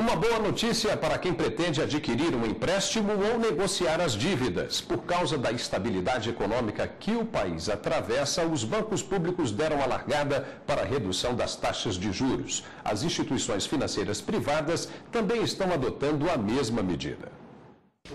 Uma boa notícia para quem pretende adquirir um empréstimo ou negociar as dívidas. Por causa da instabilidade econômica que o país atravessa, os bancos públicos deram a largada para a redução das taxas de juros. As instituições financeiras privadas também estão adotando a mesma medida.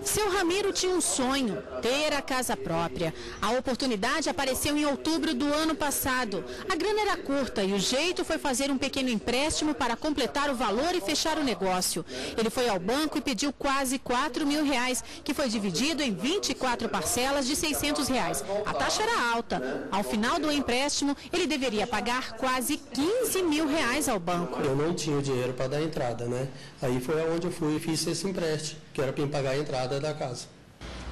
Seu Ramiro tinha um sonho, ter a casa própria. A oportunidade apareceu em outubro do ano passado. A grana era curta e o jeito foi fazer um pequeno empréstimo para completar o valor e fechar o negócio. Ele foi ao banco e pediu quase R$4.000, que foi dividido em 24 parcelas de R$600. A taxa era alta. Ao final do empréstimo, ele deveria pagar quase R$15.000 ao banco. Eu não tinha dinheiro para dar entrada, né? Aí foi onde eu fui e fiz esse empréstimo, que era para pagar a entrada da casa.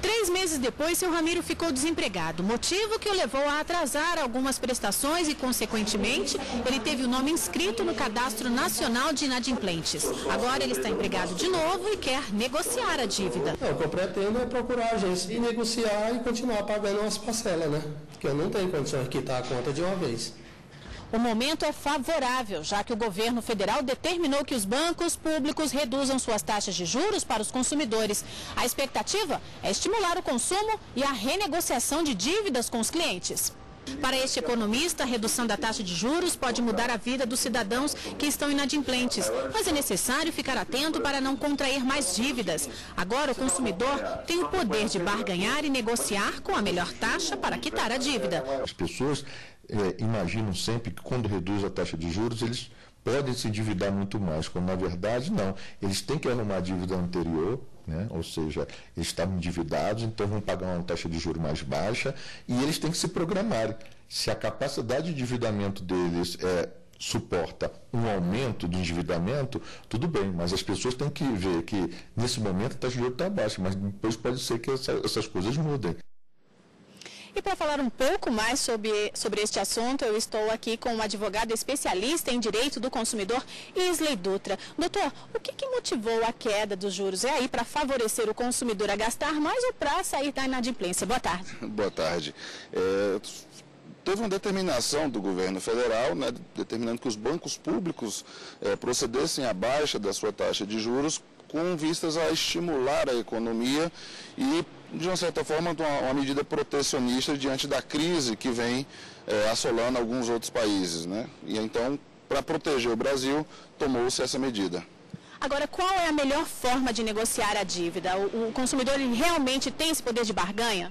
3 meses depois, seu Ramiro ficou desempregado, motivo que o levou a atrasar algumas prestações e, consequentemente, ele teve o nome inscrito no Cadastro Nacional de Inadimplentes. Agora ele está empregado de novo e quer negociar a dívida. O que eu pretendo é procurar a agência e negociar e continuar pagando umas parcelas, né? Porque eu não tenho condições de quitar a conta de uma vez. O momento é favorável, já que o governo federal determinou que os bancos públicos reduzam suas taxas de juros para os consumidores. A expectativa é estimular o consumo e a renegociação de dívidas com os clientes. Para este economista, a redução da taxa de juros pode mudar a vida dos cidadãos que estão inadimplentes, mas é necessário ficar atento para não contrair mais dívidas. Agora, o consumidor tem o poder de barganhar e negociar com a melhor taxa para quitar a dívida. As pessoas imaginam sempre que quando reduz a taxa de juros, eles podem se endividar muito mais, quando na verdade não. Eles têm que arrumar a dívida anterior, né? Ou seja, eles estavam endividados, então vão pagar uma taxa de juros mais baixa e eles têm que se programar. Se a capacidade de endividamento deles suporta um aumento de endividamento, tudo bem, mas as pessoas têm que ver que nesse momento a taxa de juros está baixa, mas depois pode ser que essas coisas mudem. E para falar um pouco mais sobre este assunto, eu estou aqui com um advogado especialista em direito do consumidor, Isley Dutra. Doutor, o que motivou a queda dos juros? É aí para favorecer o consumidor a gastar mais ou para sair da inadimplência? Boa tarde. Boa tarde. Teve uma determinação do governo federal, né, determinando que os bancos públicos procedessem à baixa da sua taxa de juros com vistas a estimular a economia e, de uma certa forma, uma medida protecionista diante da crise que vem assolando alguns outros países, né? E então, para proteger o Brasil, tomou-se essa medida. Agora, qual é a melhor forma de negociar a dívida? O consumidor ele realmente tem esse poder de barganha?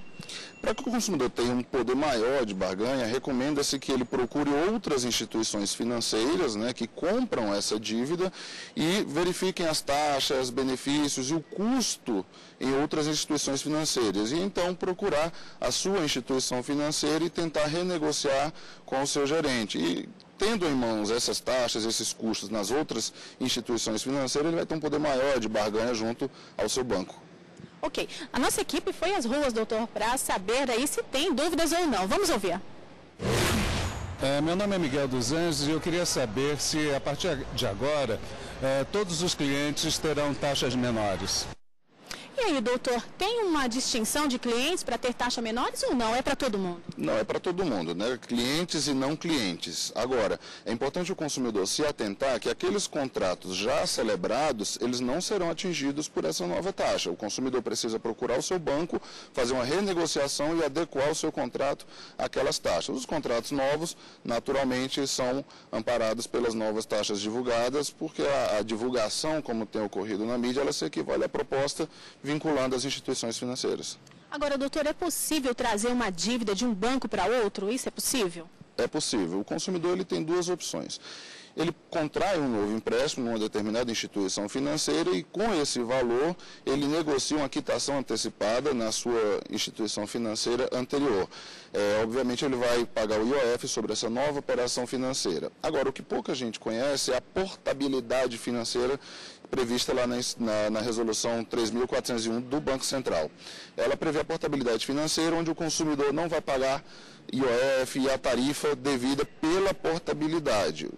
Para que o consumidor tenha um poder maior de barganha, recomenda-se que ele procure outras instituições financeiras, né, que compram essa dívida e verifiquem as taxas, benefícios e o custo em outras instituições financeiras. E então procurar a sua instituição financeira e tentar renegociar com o seu gerente. E tendo em mãos essas taxas, esses custos nas outras instituições financeiras, ele vai ter um poder maior de barganha junto ao seu banco. Ok. A nossa equipe foi às ruas, doutor, para saber aí se tem dúvidas ou não. Vamos ouvir. Meu nome é Miguel dos Anjos e eu queria saber se, a partir de agora, todos os clientes terão taxas menores. E aí, doutor, tem uma distinção de clientes para ter taxa menores ou não? É para todo mundo? Não, é para todo mundo, né? Clientes e não clientes. Agora, é importante o consumidor se atentar que aqueles contratos já celebrados, eles não serão atingidos por essa nova taxa. O consumidor precisa procurar o seu banco, fazer uma renegociação e adequar o seu contrato àquelas taxas. Os contratos novos, naturalmente, são amparados pelas novas taxas divulgadas, porque a divulgação, como tem ocorrido na mídia, ela se equivale à proposta vinculando as instituições financeiras. Agora, doutor, é possível trazer uma dívida de um banco para outro? Isso é possível? É possível. O consumidor ele tem duas opções. Ele contrai um novo empréstimo numa determinada instituição financeira e, com esse valor, ele negocia uma quitação antecipada na sua instituição financeira anterior. Obviamente, ele vai pagar o IOF sobre essa nova operação financeira. Agora, o que pouca gente conhece é a portabilidade financeira prevista lá na resolução 3.401 do Banco Central. Ela prevê a portabilidade financeira, onde o consumidor não vai pagar IOF e a tarifa devida pela portabilidade.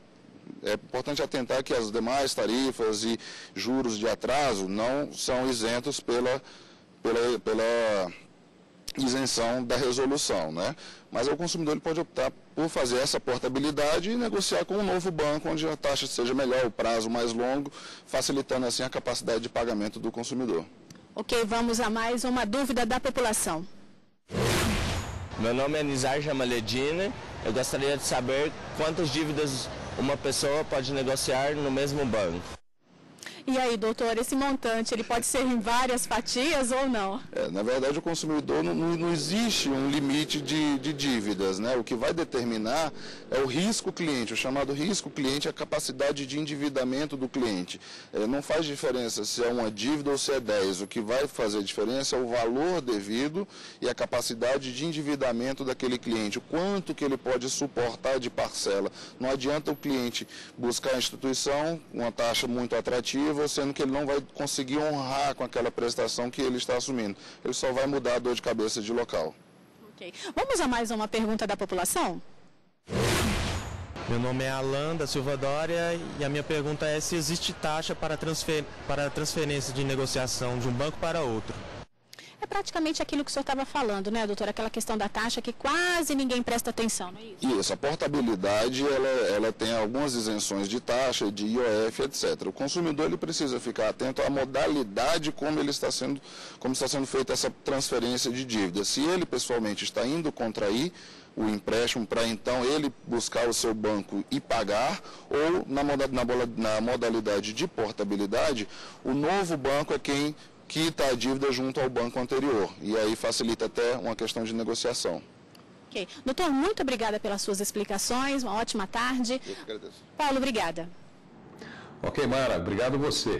É importante atentar que as demais tarifas e juros de atraso não são isentos pela isenção da resolução, né? Mas o consumidor ele pode optar por fazer essa portabilidade e negociar com um novo banco, onde a taxa seja melhor, o prazo mais longo, facilitando assim a capacidade de pagamento do consumidor. Ok, vamos a mais uma dúvida da população. Meu nome é Nizar Jamaledine. Eu gostaria de saber quantas dívidas uma pessoa pode negociar no mesmo banco. E aí, doutor, esse montante, ele pode ser em várias fatias ou não? Na verdade, o consumidor não existe um limite de dívidas, né? O que vai determinar é o risco cliente. O chamado risco cliente é a capacidade de endividamento do cliente. Não faz diferença se é uma dívida ou se é 10. O que vai fazer diferença é o valor devido e a capacidade de endividamento daquele cliente. O quanto que ele pode suportar de parcela. Não adianta o cliente buscar a instituição, uma taxa muito atrativa, sendo que ele não vai conseguir honrar com aquela prestação que ele está assumindo. Ele só vai mudar a dor de cabeça de local. Ok. Vamos a mais uma pergunta da população? Meu nome é Alan da Silva Dória e a minha pergunta é se existe taxa para transferência de negociação de um banco para outro. É praticamente aquilo que o senhor estava falando, né, doutor? Aquela questão da taxa que quase ninguém presta atenção, não é isso? Isso, a portabilidade, ela tem algumas isenções de taxa, de IOF, etc. O consumidor ele precisa ficar atento à modalidade como está sendo feita essa transferência de dívida. Se ele pessoalmente está indo contrair o empréstimo para então ele buscar o seu banco e pagar, ou na modalidade de portabilidade, o novo banco é quem quita a dívida junto ao banco anterior. E aí facilita até uma questão de negociação. Ok. Doutor, muito obrigada pelas suas explicações. Uma ótima tarde. Eu que agradeço. Paulo, obrigada. Ok, Mara, obrigado você.